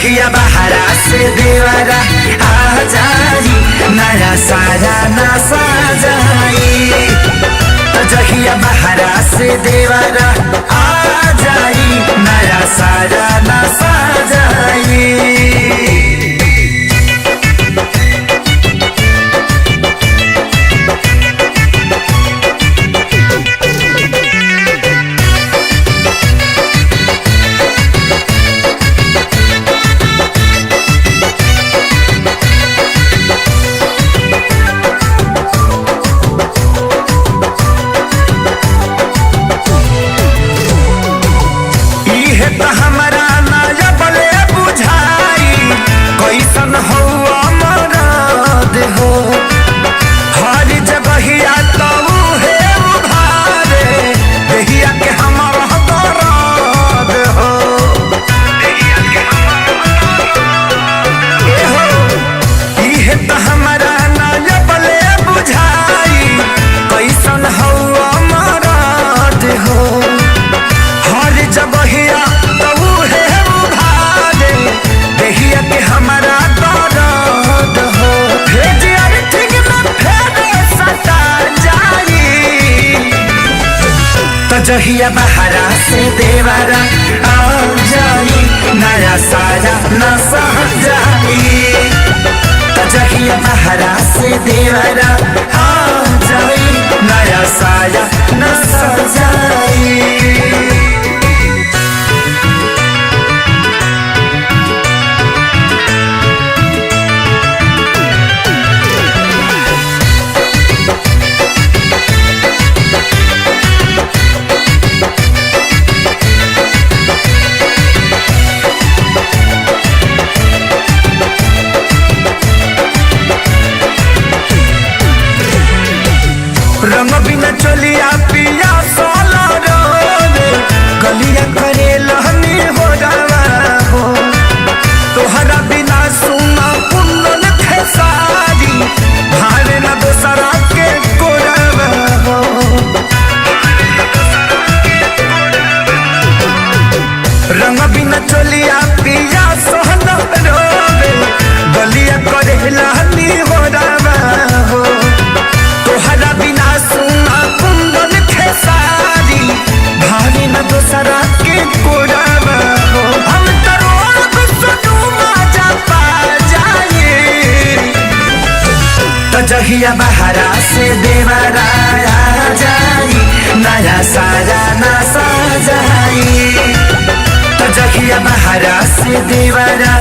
जहिया बहरा से देवरा आ जाई नया सारा नशा जाई। जहिया बहरा से देवरा आ जाई नया सारा नशा जाई। जहिया बहरा से देवरा आ जाई नया सारा नशा जाई। जहिया बहरा से देवरा आ जाई नया सारा नशा जाई। रंग बिना चलिया पिया सोला रे गलिया करे लहनी हो जावा हो। तोहरा बिना सुना कुंदन खेसारी भारे न दोसरा के कोरवा हो। रंग बिना चलिया पिया सोला रे गलिया करे लहनी हो जावा हो। तोहरा बिना सुना कुंदन खेसारी भारी न दोसरा के कोरावा हो। हम तरोड़ सुनू मजा पा जाए। तो जहिया बहरा से देवरा आ जाई नया सारा नशा जाई। तो जहिया बहरा से देवरा